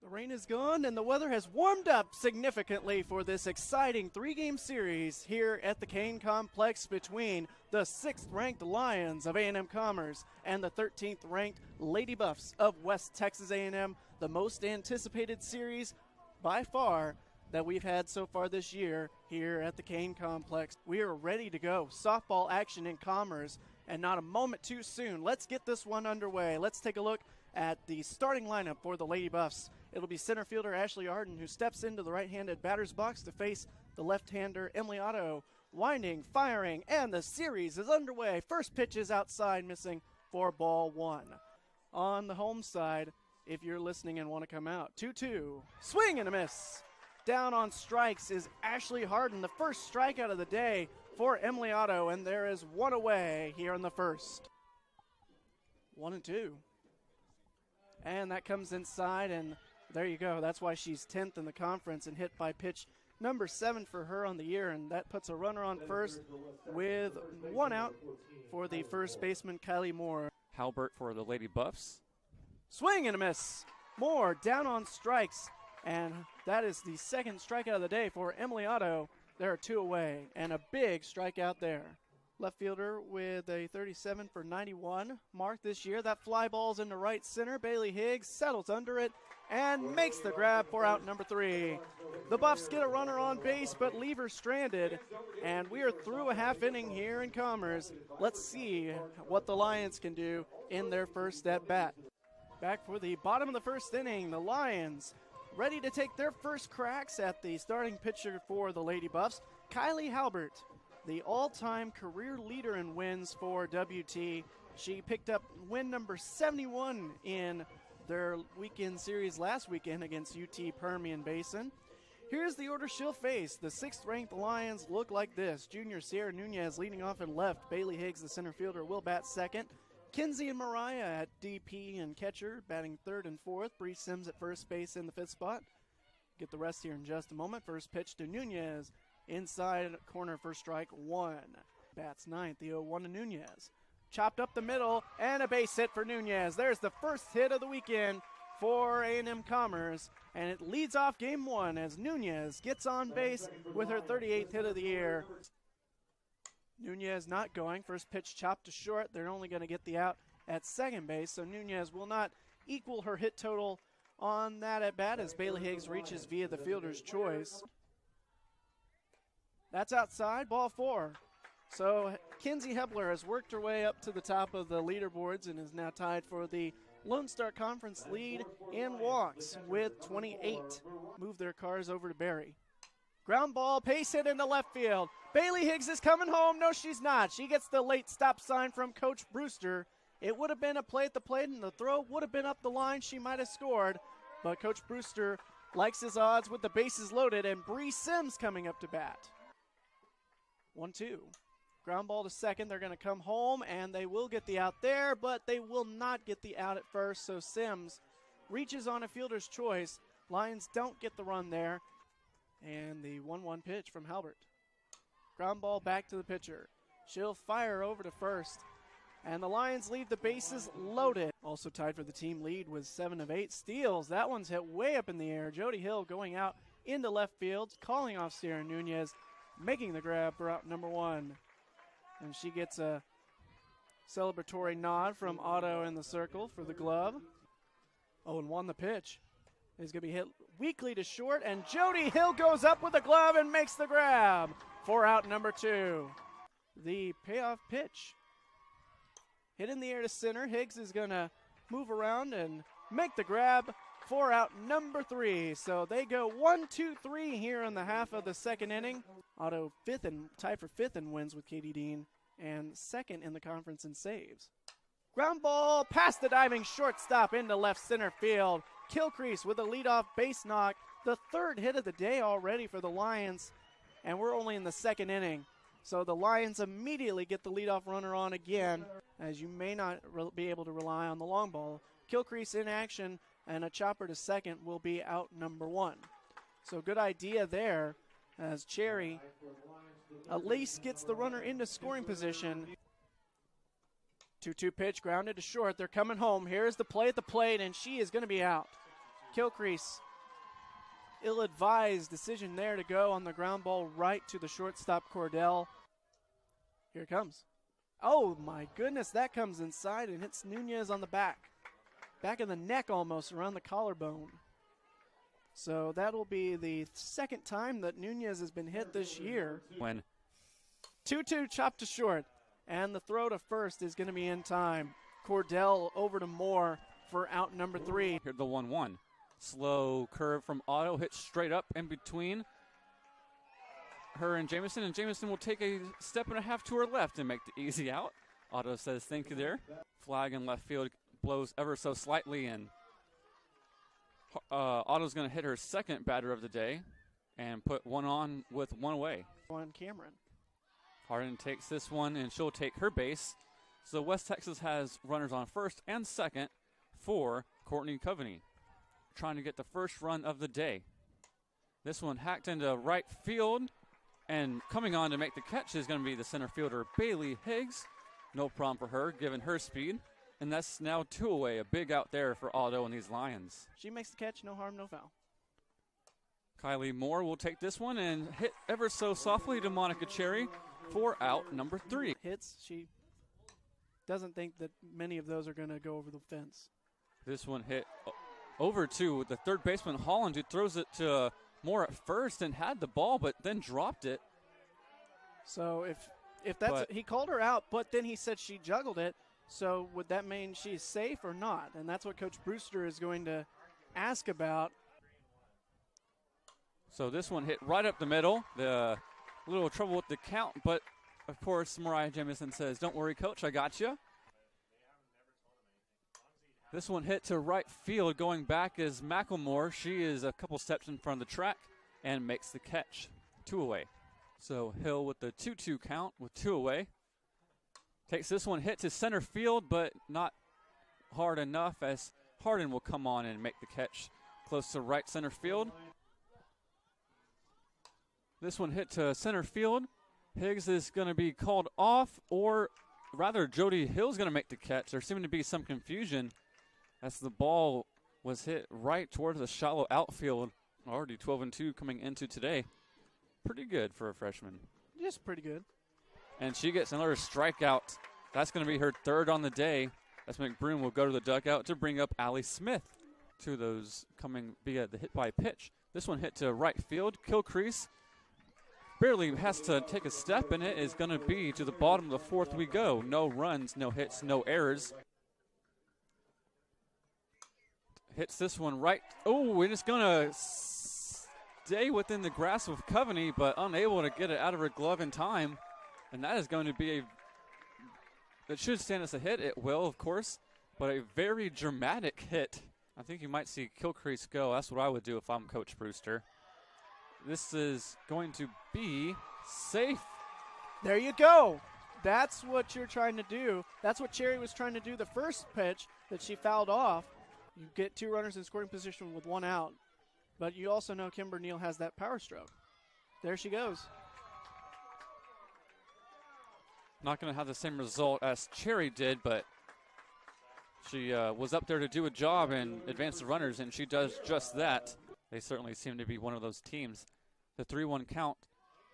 The rain is gone and the weather has warmed up significantly for this exciting three-game series here at the Kane Complex between the 6th-ranked Lions of A&M-Commerce and the 13th-ranked Lady Buffs of West Texas A&M, the most anticipated series by far that we've had so far this year here at the Kane Complex. We are ready to go. Softball action in Commerce, and not a moment too soon. Let's get this one underway. Let's take a look at the starting lineup for the Lady Buffs. It'll be center fielder Ashley Arden, who steps into the right-handed batter's box to face the left-hander Emily Otto. Winding, firing, and the series is underway. First pitch is outside, missing for ball one. On the home side, if you're listening and want to come out, 2-2. Swing and a miss. Down on strikes is Ashley Harden, the first strikeout of the day for Emily Otto, and there is one away here in the first. 1-2. And that comes inside, and there you go. That's why she's 10th in the conference and hit by pitch number 7 for her on the year, and that puts a runner on first with one out for the first baseman, Kilee Moore. Halbert for the Lady Buffs. Swing and a miss. Moore down on strikes, and that is the second strikeout of the day for Emily Otto. There are 2 away, and a big strikeout there. Left fielder with a 37 for 91 mark this year. That fly ball's into right center. Bailey Higgs settles under it and makes the grab for out number 3. The Buffs get a runner on base but leave her stranded, and we are through a half inning here in Commerce. Let's see what the Lions can do in their first at bat. Back for the bottom of the first inning, the Lions ready to take their first cracks at the starting pitcher for the Lady Buffs, Kilee Halbert, the all-time career leader in wins for WT. She picked up win number 71 in their weekend series last weekend against UT Permian Basin. Here's the order she'll face. The 6th-ranked Lions look like this. Junior Sierra Nunez leading off in left. Bailey Higgs, the center fielder, will bat second. Kinsey and Mariah at DP and catcher, batting 3rd and 4th. Bree Sims at first base in the 5th spot. Get the rest here in just a moment. First pitch to Nunez. Inside corner for strike 1. Bats 9th, the 0-1 to Nunez. Chopped up the middle, and a base hit for Nunez. There's the first hit of the weekend for A&M Commerce, and it leads off game 1 as Nunez gets on base with her 38th hit of the year. Nunez not going. First pitch chopped to short. They're only going to get the out at second base, so Nunez will not equal her hit total on that at bat as Bailey Higgs reaches via the fielder's choice. That's outside, ball 4. So Kinsey Hebler has worked her way up to the top of the leaderboards and is now tied for the Lone Star Conference lead in walks with 28. Move their cars over to Barry. Ground ball, pace hit into left field. Bailey Higgs is coming home. No, she's not. She gets the late stop sign from Coach Brewster. It would have been a play at the plate, and the throw would have been up the line. She might have scored, but Coach Brewster likes his odds with the bases loaded, and Bree Sims coming up to bat. 1-2. Ground ball to second. They're going to come home, and they will get the out there, but they will not get the out at first, so Sims reaches on a fielder's choice. Lions don't get the run there, and the 1-1 pitch from Halbert. Ground ball back to the pitcher. She'll fire over to first, and the Lions leave the bases loaded. Also tied for the team lead with 7 of 8 steals. That one's hit way up in the air. Jody Hill going out into left field, calling off Sierra Nunez, making the grab for out number 1. And she gets a celebratory nod from Otto in the circle for the glove. 0-1 the pitch. Is going to be hit weakly to short, and Jody Hill goes up with the glove and makes the grab for out number 2. The payoff pitch. Hit in the air to center. Higgs is going to move around and make the grab for out number 3. So they go 1-2-3 here in the half of the second inning. Otto tied for 5th in wins with Katie Dean and 2nd in the conference in saves. Ground ball past the diving shortstop into left center field. Kilcrease with a leadoff base knock. The 3rd hit of the day already for the Lions, and we're only in the 2nd inning. So the Lions immediately get the leadoff runner on again, as you may not be able to rely on the long ball. Kilcrease in action, and a chopper to second will be out number 1. So good idea there, as Cherry at least gets the runner into scoring position. 2-2 pitch grounded to short. They're coming home. Here's the play at the plate, and she is going to be out. Kilcrease, ill-advised decision there to go on the ground ball right to the shortstop Cordell. Here it comes. Oh my goodness, that comes inside and hits Nunez on the back. Back of the neck almost, around the collarbone. So that'll be the second time that Nunez has been hit this year. 2-2 chopped to short, and the throw to first is going to be in time. Cordell over to Moore for out number 3. Here's the 1-1. Slow curve from Otto, hit straight up in between her and Jamison will take a step and a half to her left and make the easy out. Otto says thank you there. Flag in left field blows ever so slightly, and Otto's going to hit her second batter of the day and put one on with one away. On Cameron. Harden takes this one, and she'll take her base. So West Texas has runners on first and second for Courtney Coveney, trying to get the first run of the day. This one hacked into right field, and coming on to make the catch is going to be the center fielder Bailey Higgs. No problem for her, given her speed. And that's now 2 away, a big out there for Otto and these Lions. She makes the catch, no harm, no foul. Kilee Moore will take this one and hit ever so softly to Monica Cherry for out number 3. Hits, she doesn't think that many of those are going to go over the fence. This one hit over to the third baseman Holland, who throws it to Moore at first and had the ball, but then dropped it. So if that's he called her out, but then he said she juggled it. So would that mean she's safe or not? And that's what Coach Brewster is going to ask about. So this one hit right up the middle. The little trouble with the count, but of course Mariah Jamison says, "Don't worry, Coach, I got you." This one hit to right field. Going back is Macklemore. She is a couple steps in front of the track and makes the catch. 2 away. So Hill with the 2-2 count with 2 away. Takes this one, hit to center field, but not hard enough, as Harden will come on and make the catch close to right center field. This one hit to center field. Higgs is going to be called off, or rather Jody Hill's going to make the catch. There seemed to be some confusion as the ball was hit right towards the shallow outfield. Already 12-2 coming into today. Pretty good for a freshman. Just pretty good. And she gets another strikeout. That's going to be her third on the day. As McBroom will go to the dugout to bring up Allie Smith. 2 of those coming via the hit by pitch. This one hit to right field. Kilcrease barely has to take a step, and it is going to be to the bottom of the 4th we go. No runs, no hits, no errors. Hits this one right. Oh, and it's going to stay within the grasp of Coveney, but unable to get it out of her glove in time. And that is going to be it should stand as a hit. It will, of course, but a very dramatic hit. I think you might see Kilcrease go. That's what I would do if I'm Coach Brewster. This is going to be safe. There you go. That's what you're trying to do. That's what Cherry was trying to do the first pitch that she fouled off. You get 2 runners in scoring position with 1 out. But you also know Kimber Neal has that power stroke. There she goes. Not going to have the same result as Cherry did, but she was up there to do a job and advance the runners, and she does just that. They certainly seem to be one of those teams. The 3-1 count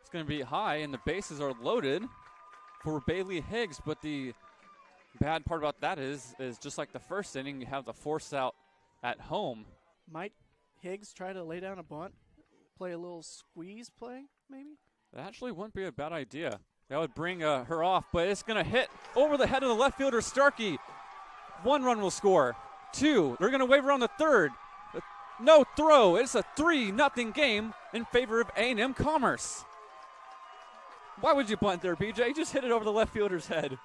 is going to be high, and the bases are loaded for Bailey Higgs, but the bad part about that is just like the first inning, you have the force out at home. Might Higgs try to lay down a bunt, play a little squeeze play, maybe? That actually wouldn't be a bad idea. That would bring her off, but it's going to hit over the head of the left fielder, Starkey. 1 run will score. 2. They're going to wave around the 3rd. No throw. It's a 3-0 game in favor of A&M-Commerce. Why would you bunt there, BJ? Just hit it over the left fielder's head.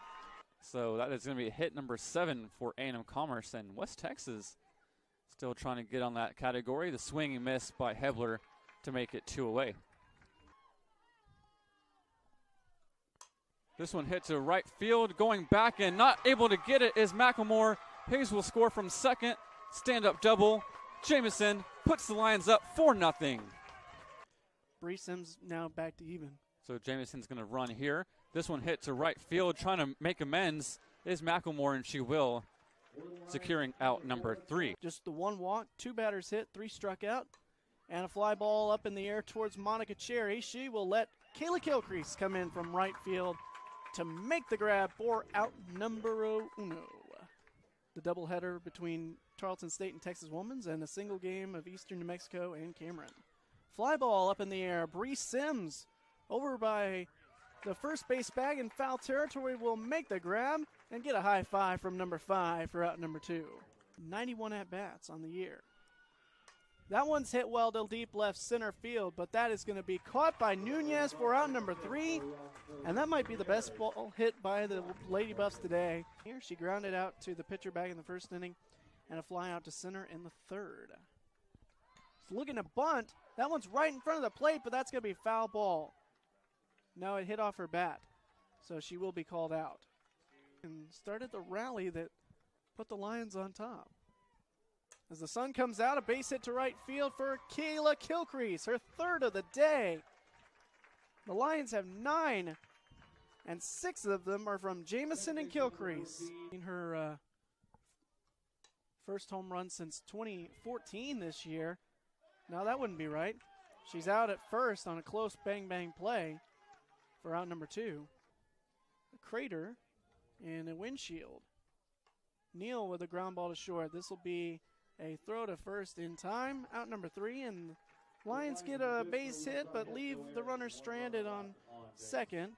So that is going to be hit number 7 for A&M-Commerce, and West Texas still trying to get on that category. The swing and miss by Hebler to make it 2 away. This one hit to right field, going back and not able to get it is Macklemore. Higgs will score from second. Stand-up double. Jamison puts the Lions up 4-0. Bree Sims now back to even. So Jamison's going to run here. This one hit to right field, trying to make amends is Macklemore, and she will. securing out number 3. Just the one walk, 2 batters hit, 3 struck out, and a fly ball up in the air towards Monica Cherry. She will let Kayla Kilcrease come in from right field to make the grab for out numero uno. The doubleheader between Tarleton State and Texas Women's, and a single game of Eastern New Mexico and Cameron. Fly ball up in the air. Bree Sims over by the first base bag in foul territory will make the grab and get a high five from number 5 for out number 2. 91 at-bats on the year. That one's hit well to deep left center field, but that is going to be caught by Nunez for out number 3, and that might be the best ball hit by the Lady Buffs today. Here she grounded out to the pitcher bag in the first inning, and a fly out to center in the third. She's looking to bunt. That one's right in front of the plate, but that's going to be foul ball. No, it hit off her bat, so she will be called out. And started the rally that put the Lions on top. As the sun comes out, a base hit to right field for Kayla Kilcrease, her 3rd of the day. The Lions have 9, and 6 of them are from Jamison and Kilcrease. In her first home run since 2014 this year. No, that wouldn't be right. She's out at first on a close bang-bang play for out number 2. A crater and a windshield. Neal with a ground ball to short. This will be a throw to first in time, out number 3, and Lions get a base hit but leave the runner stranded on second.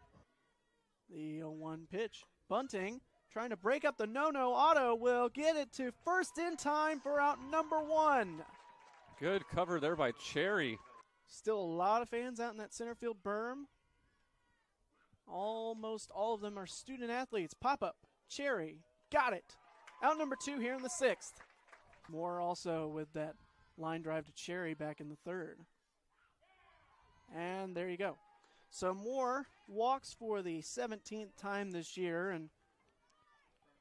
The 0-1 pitch, bunting, trying to break up the no-no. Otto will get it to first in time for out number 1. Good cover there by Cherry. Still a lot of fans out in that center field berm. Almost all of them are student athletes. Pop-up, Cherry, got it. Out number 2 here in the 6th. Moore also with that line drive to Cherry back in the 3rd. And there you go. So Moore walks for the 17th time this year and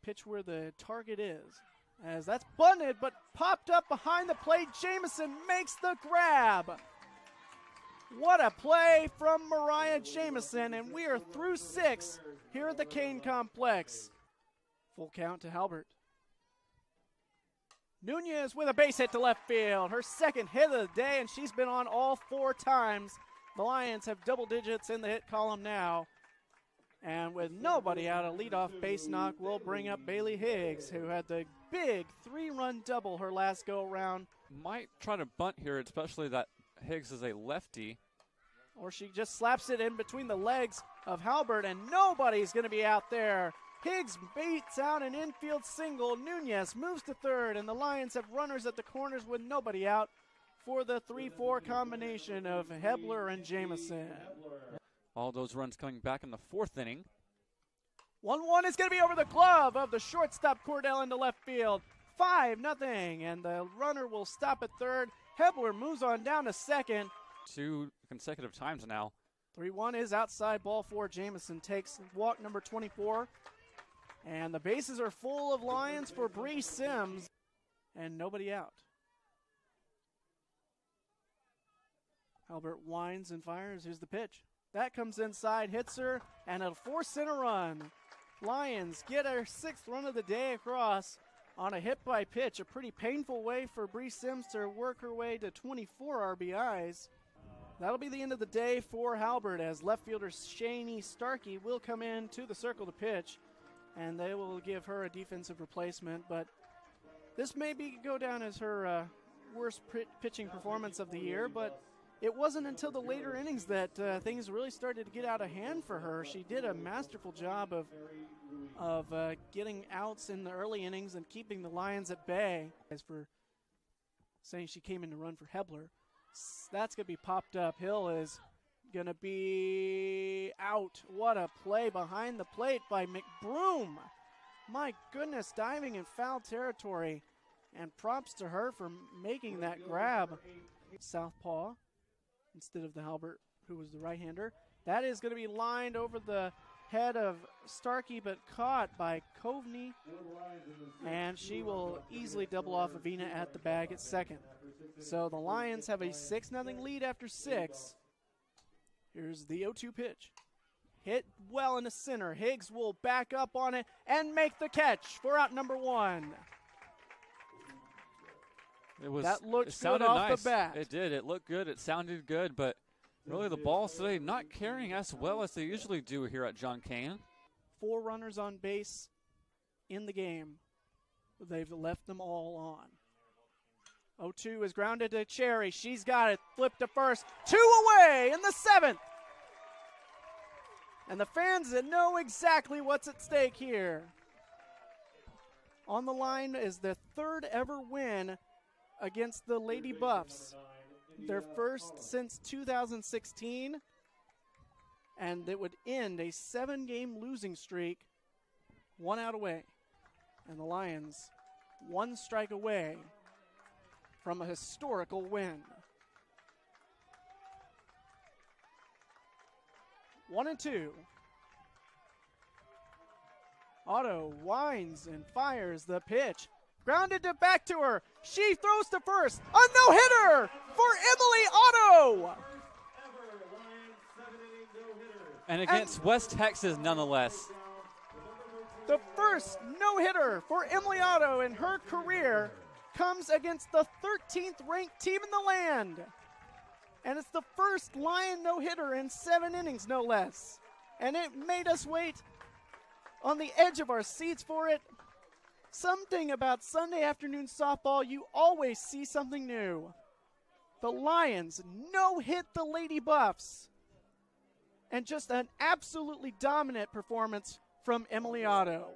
pitch where the target is. As that's bunted but popped up behind the plate. Jamison makes the grab. What a play from Mariah Jamison, and we are through 6 here at the Kane Complex. Full count to Halbert. Nunez with a base hit to left field. Her 2nd hit of the day, and she's been on all 4 times. The Lions have double digits in the hit column now. And with nobody out, a leadoff base knock will bring up Bailey Higgs, who had the big 3-run double her last go-around. Might try to bunt here, especially that Higgs is a lefty. Or she just slaps it in between the legs of Halbert, and nobody's going to be out there. Higgs beats out an infield single. Nunez moves to 3rd, and the Lions have runners at the corners with nobody out for the 3-4 combination of Hebler and Jamison. All those runs coming back in the 4th inning. 1-1 is going to be over the glove of the shortstop Cordell into left field. 5-0, and the runner will stop at 3rd. Hebler moves on down to 2nd. 2 consecutive times now. 3-1 is outside ball 4. Jamison takes walk number 24. And the bases are full of Lions for Bree Sims. And nobody out. Halbert winds and fires. Here's the pitch. That comes inside, hits her, and it'll force in a run. Lions get her 6th run of the day across on a hit by pitch. A pretty painful way for Bree Sims to work her way to 24 RBIs. That'll be the end of the day for Halbert, as left fielder Shani Starkey will come in to the circle to pitch, and they will give her a defensive replacement. But this may go down as her worst pitching performance of the year, but it wasn't until the later innings that things really started to get out of hand for her. She did a masterful job of getting outs in the early innings and keeping the Lions at bay. As for saying she came in to run for Hebler, that's going to be popped up. Hill is going to be out. What a play behind the plate by McBroom. My goodness, diving in foul territory. And props to her for making that grab. Southpaw instead of the Halbert, who was the right-hander. That is going to be lined over the head of Starkey, but caught by Coveney. And she will easily double off Avina at the bag at 2nd. So the Lions have a 6-0 lead after 6. Here's the 0-2 pitch. hit well into center. Higgs will back up on it and make the catch for out number 1. That looked good off nice. the bat. It did. It looked good. It sounded good, but really the balls today not carrying as well as they usually do here at John Kane. 4 runners on base in the game. They've left them all on. 0-2 is grounded to Cherry. She's got it. Flip to first. 2 away in the 7th. And the fans know exactly what's at stake here. On the line is their 3rd ever win against the Lady Buffs. Their first since 2016. And it would end a 7-game losing streak, 1 out away. And the Lions 1 strike away from a historical win. 1-2. Otto winds and fires the pitch. Grounded to back to her. She throws to first. A no-hitter for Emily Otto. And against West Texas nonetheless. The first no-hitter for Emily Otto in her career comes against the 13th ranked team in the land. And it's the first Lion no-hitter in 7 innings, no less. And it made us wait on the edge of our seats for it. Something about Sunday afternoon softball, you always see something new. The Lions no-hit the Lady Buffs. And just an absolutely dominant performance from Emily Otto.